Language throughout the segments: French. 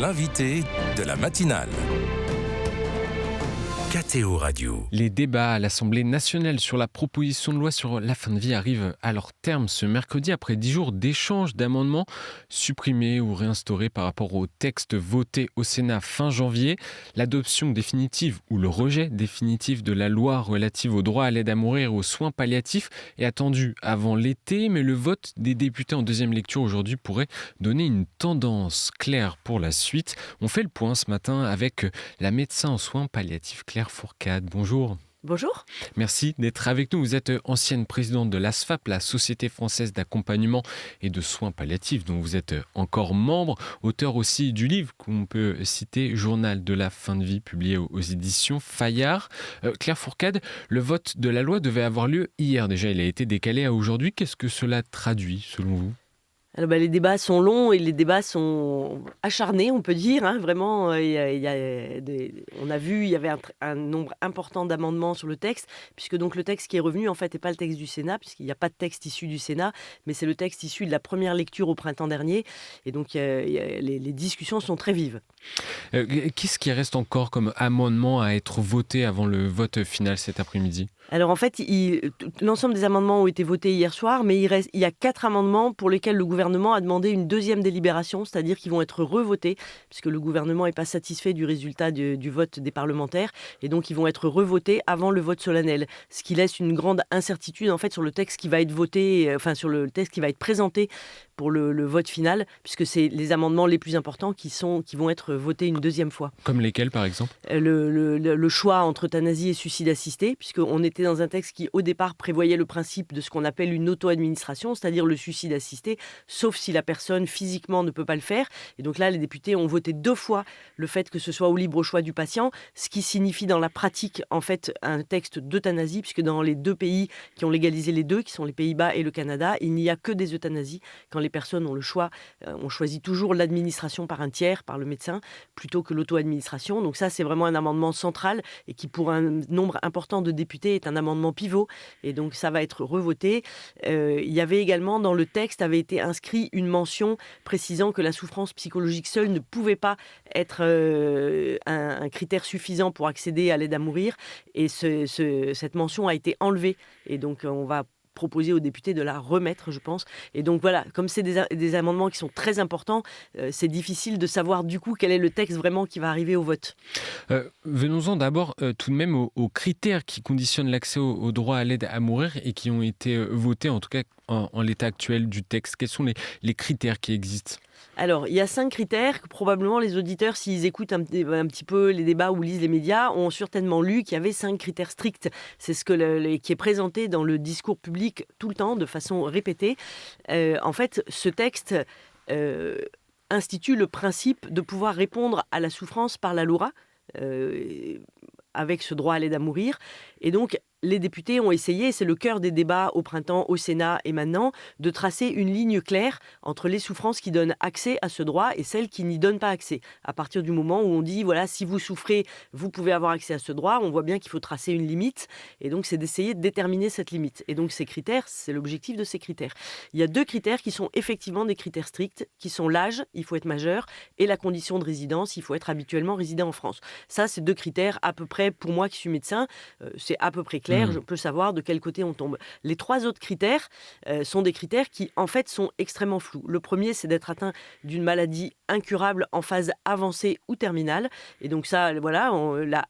l'invité de la matinale. KTO Radio. Les débats à l'Assemblée nationale sur la proposition de loi sur la fin de vie arrivent à leur terme ce mercredi après 10 jours d'échanges d'amendements supprimés ou réinstaurés par rapport au texte voté au Sénat fin janvier. L'adoption définitive ou le rejet définitif de la loi relative au droit à l'aide à mourir et aux soins palliatifs est attendu avant l'été, mais le vote des députés en deuxième lecture aujourd'hui pourrait donner une tendance claire pour la suite. On fait le point ce matin avec la médecin en soins palliatifs Claire Fourcade. Bonjour. Bonjour. Merci d'être avec nous. Vous êtes ancienne présidente de l'ASFAP, la Société française d'accompagnement et de soins palliatifs, dont vous êtes encore membre, auteur aussi du livre qu'on peut citer, Journal de la fin de vie, publié aux éditions Fayard. Claire Fourcade, le vote de la loi devait avoir lieu hier déjà, il a été décalé à aujourd'hui. Qu'est-ce que cela traduit selon vous ? Alors, les débats sont longs et les débats sont acharnés, on peut dire. Vraiment, on a vu, il y avait un nombre important d'amendements sur le texte, puisque donc le texte qui est revenu, en fait, n'est pas le texte du Sénat, puisqu'il n'y a pas de texte issu du Sénat, mais c'est le texte issu de la première lecture au printemps dernier. Et donc, les discussions sont très vives. Qu'est-ce qui reste encore comme amendement à être voté avant le vote final cet après-midi ? Alors en fait, l'ensemble des amendements ont été votés hier soir, mais il y a 4 amendements pour lesquels le gouvernement a demandé une deuxième délibération, c'est-à-dire qu'ils vont être revotés, puisque le gouvernement n'est pas satisfait du résultat du vote des parlementaires, et donc ils vont être revotés avant le vote solennel, ce qui laisse une grande incertitude en fait sur le texte qui va être voté, sur le texte qui va être présenté pour le vote final, puisque c'est les amendements les plus importants qui vont être votés une deuxième fois. Comme lesquels par exemple ? Le choix entre euthanasie et suicide assisté, puisqu'on était dans un texte qui au départ prévoyait le principe de ce qu'on appelle une auto-administration, c'est-à-dire le suicide assisté, sauf si la personne physiquement ne peut pas le faire. Et donc là, les députés ont voté 2 fois le fait que ce soit au libre choix du patient, ce qui signifie dans la pratique en fait un texte d'euthanasie, puisque dans les 2 pays qui ont légalisé les 2, qui sont les Pays-Bas et le Canada, il n'y a que des euthanasies. Quand les personnes ont le choix, on choisit toujours l'administration par un tiers, par le médecin, plutôt que l'auto-administration. Donc ça, c'est vraiment un amendement central et qui, pour un nombre important de députés, est un amendement pivot. Et donc ça va être revoté. Il y avait également, dans le texte, avait été inscrit une mention précisant que la souffrance psychologique seule ne pouvait pas être un critère suffisant pour accéder à l'aide à mourir. Et cette mention a été enlevée. Et donc on va proposer aux députés de la remettre, je pense. Et donc voilà, comme c'est des amendements qui sont très importants, c'est difficile de savoir du coup quel est le texte vraiment qui va arriver au vote. Venons-en d'abord tout de même aux critères qui conditionnent l'accès au droit à l'aide à mourir et qui ont été votés, en tout cas en l'état actuel du texte. Quels sont les critères qui existent ? Alors, il y a 5 critères que probablement les auditeurs, s'ils écoutent un petit peu les débats ou lisent les médias, ont certainement lu qu'il y avait 5 critères stricts. C'est ce qui est présenté dans le discours public tout le temps, de façon répétée. En fait, ce texte institue le principe de pouvoir répondre à la souffrance par la LORA, avec ce droit à l'aide à mourir. Et donc, les députés ont essayé, c'est le cœur des débats au printemps, au Sénat et maintenant, de tracer une ligne claire entre les souffrances qui donnent accès à ce droit et celles qui n'y donnent pas accès. À partir du moment où on dit, voilà, si vous souffrez, vous pouvez avoir accès à ce droit, on voit bien qu'il faut tracer une limite. Et donc, c'est d'essayer de déterminer cette limite. Et donc, ces critères, c'est l'objectif de ces critères. Il y a 2 critères qui sont effectivement des critères stricts, qui sont l'âge, il faut être majeur, et la condition de résidence, il faut être habituellement résident en France. Ça, c'est 2 critères à peu près, pour moi qui suis médecin, c'est à peu près clair. Je peux savoir de quel côté on tombe. Les 3 autres critères sont des critères qui, en fait, sont extrêmement flous. Le premier, c'est d'être atteint d'une maladie incurable en phase avancée ou terminale. Et donc ça, voilà,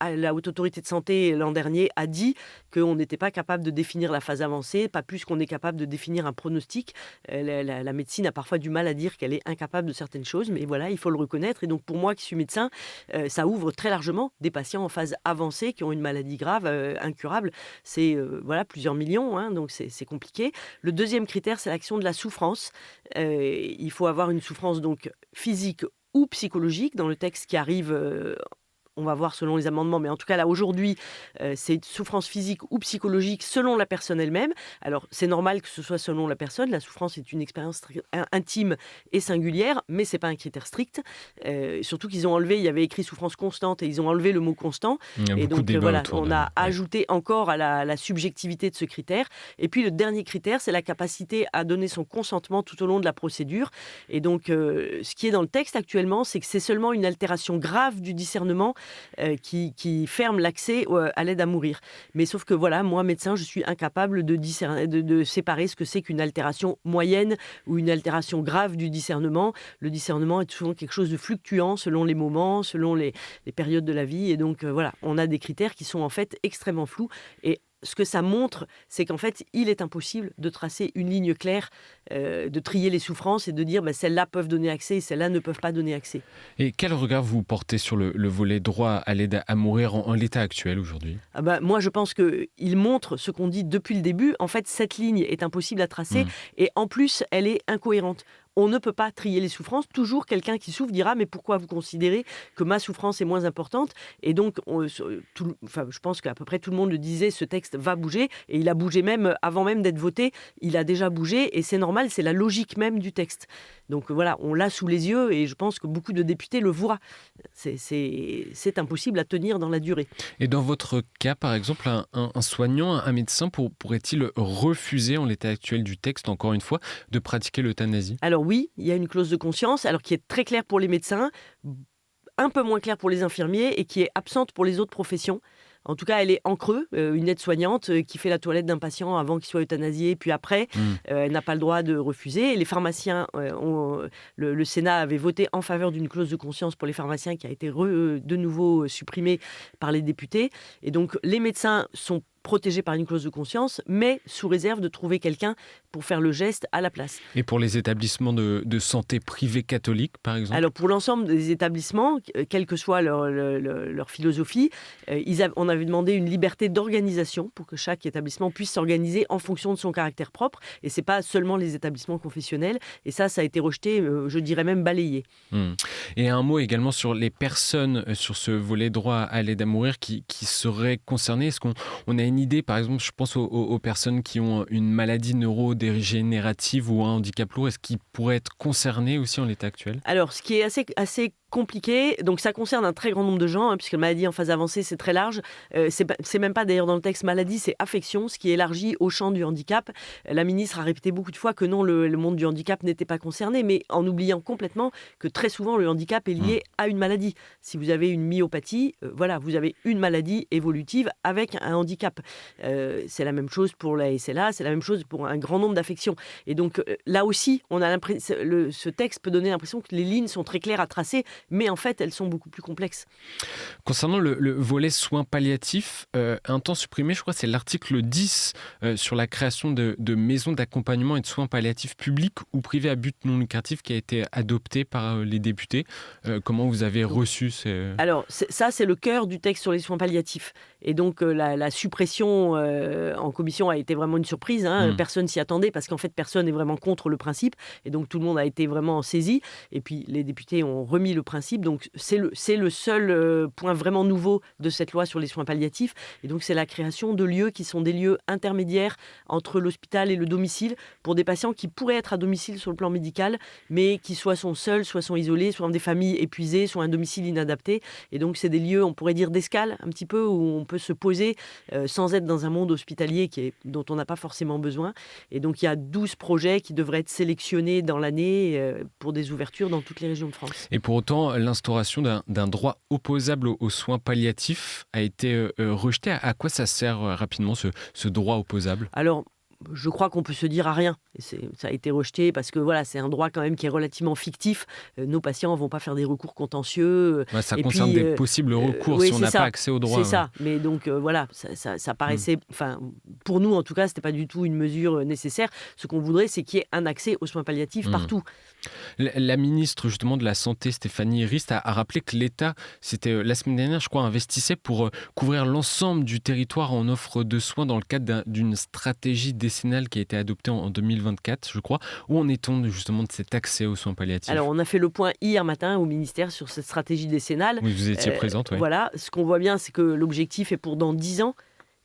la Haute Autorité de Santé, l'an dernier, a dit qu'on n'était pas capable de définir la phase avancée, pas plus qu'on est capable de définir un pronostic. La médecine a parfois du mal à dire qu'elle est incapable de certaines choses, mais voilà, il faut le reconnaître. Et donc, pour moi qui suis médecin, ça ouvre très largement des patients en phase avancée qui ont une maladie grave, incurable. C'est plusieurs millions, donc c'est compliqué. Le deuxième critère, c'est l'action de la souffrance. Il faut avoir une souffrance donc physique ou psychologique. Dans le texte qui arrive on va voir selon les amendements, mais en tout cas là aujourd'hui, c'est souffrance physique ou psychologique selon la personne elle-même. Alors c'est normal que ce soit selon la personne, la souffrance est une expérience intime et singulière, mais c'est pas un critère strict. Surtout qu'ils ont enlevé, il y avait écrit souffrance constante et ils ont enlevé le mot constant. Il y a Et beaucoup de donc débats voilà, autour on a ajouté encore à la subjectivité de ce critère. Et puis le dernier critère, c'est la capacité à donner son consentement tout au long de la procédure. Et donc ce qui est dans le texte actuellement, c'est que c'est seulement une altération grave du discernement qui ferme l'accès à l'aide à mourir. Mais sauf que voilà, moi médecin, je suis incapable de séparer ce que c'est qu'une altération moyenne ou une altération grave du discernement. Le discernement est souvent quelque chose de fluctuant selon les moments, selon les périodes de la vie. Et donc voilà, on a des critères qui sont en fait extrêmement flous. Et ce que ça montre, c'est qu'en fait, il est impossible de tracer une ligne claire, de trier les souffrances et de dire celles-là peuvent donner accès et celles-là ne peuvent pas donner accès. Et quel regard vous portez sur le volet droit à l'aide à mourir en l'état actuel aujourd'hui ? Moi, je pense qu'il montre ce qu'on dit depuis le début. En fait, cette ligne est impossible à tracer et en plus, elle est incohérente. On ne peut pas trier les souffrances. Toujours quelqu'un qui souffre dira « mais pourquoi vous considérez que ma souffrance est moins importante ?» Et donc, je pense qu'à peu près tout le monde le disait, ce texte va bouger. Et il a bougé même avant même d'être voté. Il a déjà bougé et c'est normal, c'est la logique même du texte. Donc voilà, on l'a sous les yeux et je pense que beaucoup de députés le voient. C'est impossible à tenir dans la durée. Et dans votre cas, par exemple, un soignant, un médecin pourrait-il refuser en l'état actuel du texte, encore une fois, de pratiquer l'euthanasie ? Alors oui, il y a une clause de conscience, alors qui est très claire pour les médecins, un peu moins claire pour les infirmiers et qui est absente pour les autres professions. En tout cas, elle est en creux. Une aide-soignante qui fait la toilette d'un patient avant qu'il soit euthanasié, puis après, elle n'a pas le droit de refuser. Et les pharmaciens, le Sénat avait voté en faveur d'une clause de conscience pour les pharmaciens qui a été de nouveau supprimée par les députés. Et donc, les médecins sont protégés par une clause de conscience, mais sous réserve de trouver quelqu'un pour faire le geste à la place. Et pour les établissements de santé privés catholiques, par exemple ? Alors, pour l'ensemble des établissements, quelle que soit leur philosophie, on avait demandé une liberté d'organisation pour que chaque établissement puisse s'organiser en fonction de son caractère propre. Et ce n'est pas seulement les établissements confessionnels. Et ça a été rejeté, je dirais même balayé. Et un mot également sur les personnes sur ce volet droit à l'aide à mourir qui seraient concernées. Est-ce qu'on a une idée, par exemple, je pense aux personnes qui ont une maladie neurodégénérative ou un handicap lourd, est-ce qu'ils pourraient être concernés aussi en l'état actuel ? Alors, ce qui est assez compliqué, donc ça concerne un très grand nombre de gens, puisque la maladie en phase avancée, c'est très large. C'est même pas d'ailleurs dans le texte maladie, c'est affection, ce qui est élargi au champ du handicap. La ministre a répété beaucoup de fois que non, le monde du handicap n'était pas concerné, mais en oubliant complètement que très souvent le handicap est lié à une maladie. Si vous avez une myopathie, vous avez une maladie évolutive avec un handicap. C'est la même chose pour la SLA, c'est la même chose pour un grand nombre d'affections. Et donc là aussi, on a ce texte peut donner l'impression que les lignes sont très claires à tracer, mais en fait, elles sont beaucoup plus complexes. Concernant le volet soins palliatifs, un temps supprimé, je crois, c'est l'article 10 sur la création de maisons d'accompagnement et de soins palliatifs publics ou privés à but non lucratif qui a été adopté par les députés. Comment vous avez reçu ces... Alors, ça, c'est le cœur du texte sur les soins palliatifs. Et donc, la suppression en commission a été vraiment une surprise. Personne s'y attendait parce qu'en fait, personne n'est vraiment contre le principe. Et donc, tout le monde a été vraiment saisi. Et puis, les députés ont remis le principe. Donc, c'est le seul point vraiment nouveau de cette loi sur les soins palliatifs. Et donc, c'est la création de lieux qui sont des lieux intermédiaires entre l'hôpital et le domicile pour des patients qui pourraient être à domicile sur le plan médical, mais qui soit sont seuls, soit sont isolés, soit ont des familles épuisées, soit un domicile inadapté. Et donc, c'est des lieux, on pourrait dire, d'escale un petit peu, où on peut se poser sans être dans un monde hospitalier dont on n'a pas forcément besoin. Et donc, il y a 12 projets qui devraient être sélectionnés dans l'année pour des ouvertures dans toutes les régions de France. Et pour autant, l'instauration d'un droit opposable aux soins palliatifs a été rejetée. À quoi ça sert rapidement ce droit opposable ? Alors, je crois qu'on peut se dire à rien. Et ça a été rejeté parce que voilà, c'est un droit quand même qui est relativement fictif. Nos patients ne vont pas faire des recours contentieux. Ça concerne des possibles recours si on n'a pas accès au droit. C'est ça. Mais donc voilà, ça paraissait... Pour nous, en tout cas, ce n'était pas du tout une mesure nécessaire. Ce qu'on voudrait, c'est qu'il y ait un accès aux soins palliatifs partout. La ministre justement de la Santé, Stéphanie Rist, a rappelé que l'État, c'était la semaine dernière, je crois, investissait pour couvrir l'ensemble du territoire en offre de soins dans le cadre d'une stratégie décennale décennale qui a été adoptée en 2024, je crois. Où en est-on justement de cet accès aux soins palliatifs ? Alors, on a fait le point hier matin au ministère sur cette stratégie décennale. Oui, vous étiez présente, oui. Voilà, ce qu'on voit bien, c'est que l'objectif est pour dans 10 ans.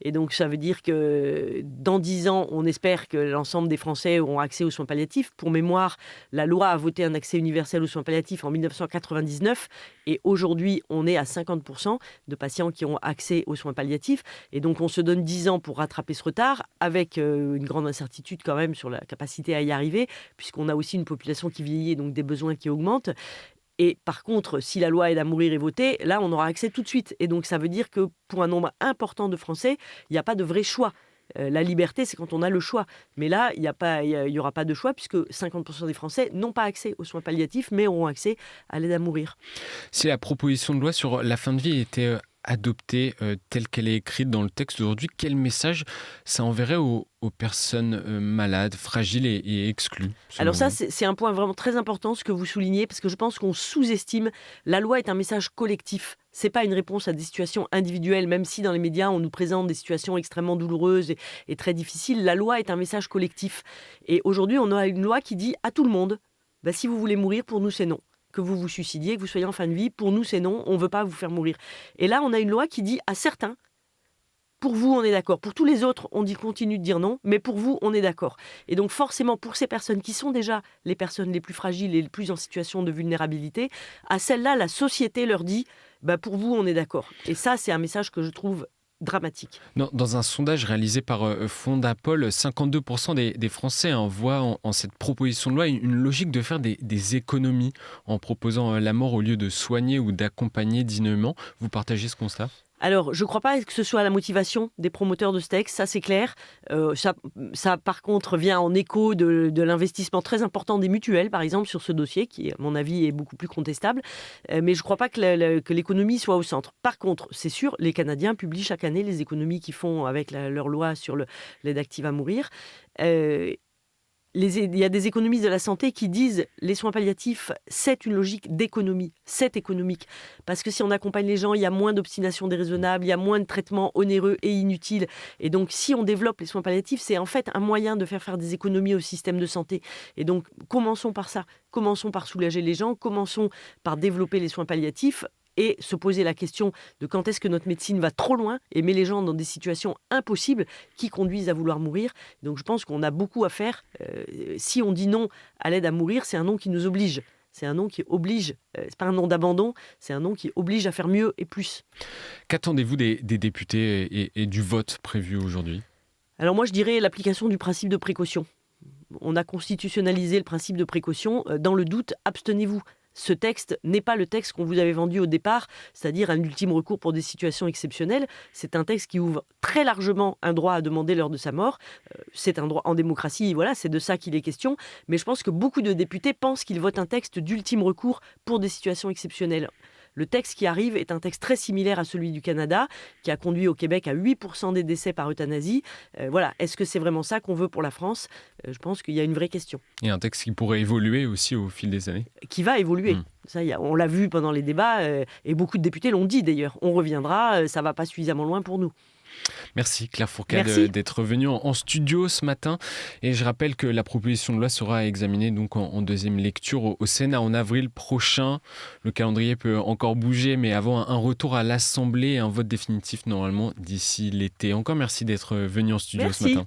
Et donc, ça veut dire que dans 10 ans, on espère que l'ensemble des Français auront accès aux soins palliatifs. Pour mémoire, la loi a voté un accès universel aux soins palliatifs en 1999. Et aujourd'hui, on est à 50% de patients qui ont accès aux soins palliatifs. Et donc, on se donne 10 ans pour rattraper ce retard, avec une grande incertitude quand même sur la capacité à y arriver, puisqu'on a aussi une population qui vieillit et donc des besoins qui augmentent. Et par contre, si la loi Aide à mourir est votée, là, on aura accès tout de suite. Et donc, ça veut dire que pour un nombre important de Français, il n'y a pas de vrai choix. La liberté, c'est quand on a le choix. Mais là, il n'y aura pas de choix puisque 50% des Français n'ont pas accès aux soins palliatifs, mais auront accès à l'aide à mourir. Si la proposition de loi sur la fin de vie était adoptée telle qu'elle est écrite dans le texte d'aujourd'hui, quel message ça enverrait aux personnes malades, fragiles et exclues ? Alors ça, c'est un point vraiment très important, ce que vous soulignez, parce que je pense qu'on sous-estime. La loi est un message collectif. C'est pas une réponse à des situations individuelles, même si dans les médias, on nous présente des situations extrêmement douloureuses et très difficiles. La loi est un message collectif. Et aujourd'hui, on a une loi qui dit à tout le monde, si vous voulez mourir, pour nous, c'est non. Que vous vous suicidiez, que vous soyez en fin de vie, pour nous, c'est non, on ne veut pas vous faire mourir. Et là, on a une loi qui dit à certains, pour vous, on est d'accord. Pour tous les autres, on continue de dire non, mais pour vous, on est d'accord. Et donc forcément, pour ces personnes qui sont déjà les personnes les plus fragiles et les plus en situation de vulnérabilité, à celles-là, la société leur dit, pour vous, on est d'accord. Et ça, c'est un message que je trouve dramatique. Dans un sondage réalisé par Fondapol, 52% des Français voient en cette proposition de loi une logique de faire des économies en proposant la mort au lieu de soigner ou d'accompagner dignement. Vous partagez ce constat ? Alors, je ne crois pas que ce soit la motivation des promoteurs de ce texte, ça c'est clair. Ça, par contre, vient en écho de l'investissement très important des mutuelles, par exemple, sur ce dossier, qui, à mon avis, est beaucoup plus contestable. Mais je ne crois pas que l'économie soit au centre. Par contre, c'est sûr, les Canadiens publient chaque année les économies qu'ils font avec leur loi sur l'aide active à mourir. Il y a des économistes de la santé qui disent les soins palliatifs, c'est une logique d'économie, c'est économique. Parce que si on accompagne les gens, il y a moins d'obstination déraisonnable, il y a moins de traitements onéreux et inutiles. Et donc, si on développe les soins palliatifs, c'est en fait un moyen de faire des économies au système de santé. Et donc, commençons par ça. Commençons par soulager les gens, commençons par développer les soins palliatifs et se poser la question de quand est-ce que notre médecine va trop loin et met les gens dans des situations impossibles qui conduisent à vouloir mourir. Donc je pense qu'on a beaucoup à faire. Si on dit non à l'aide à mourir, c'est un non qui nous oblige. C'est un non qui oblige, c'est pas un non d'abandon, c'est un non qui oblige à faire mieux et plus. Qu'attendez-vous des députés et du vote prévu aujourd'hui ? Alors moi je dirais l'application du principe de précaution. On a constitutionnalisé le principe de précaution. Dans le doute, abstenez-vous. Ce texte n'est pas le texte qu'on vous avait vendu au départ, c'est-à-dire un ultime recours pour des situations exceptionnelles. C'est un texte qui ouvre très largement un droit à demander l'heure de sa mort. C'est un droit en démocratie, voilà, c'est de ça qu'il est question. Mais je pense que beaucoup de députés pensent qu'ils votent un texte d'ultime recours pour des situations exceptionnelles. Le texte qui arrive est un texte très similaire à celui du Canada, qui a conduit au Québec à 8% des décès par euthanasie. Voilà, est-ce que c'est vraiment ça qu'on veut pour la France ? Je pense qu'il y a une vraie question. Et un texte qui pourrait évoluer aussi au fil des années ? Qui va évoluer. Ça, on l'a vu pendant les débats, et beaucoup de députés l'ont dit d'ailleurs. On reviendra, ça ne va pas suffisamment loin pour nous. Merci Claire Fourcade d'être venue en studio ce matin. Et je rappelle que la proposition de loi sera examinée donc en deuxième lecture au Sénat en avril prochain. Le calendrier peut encore bouger, mais avant un retour à l'Assemblée et un vote définitif normalement d'ici l'été. Encore merci d'être venu en studio ce matin.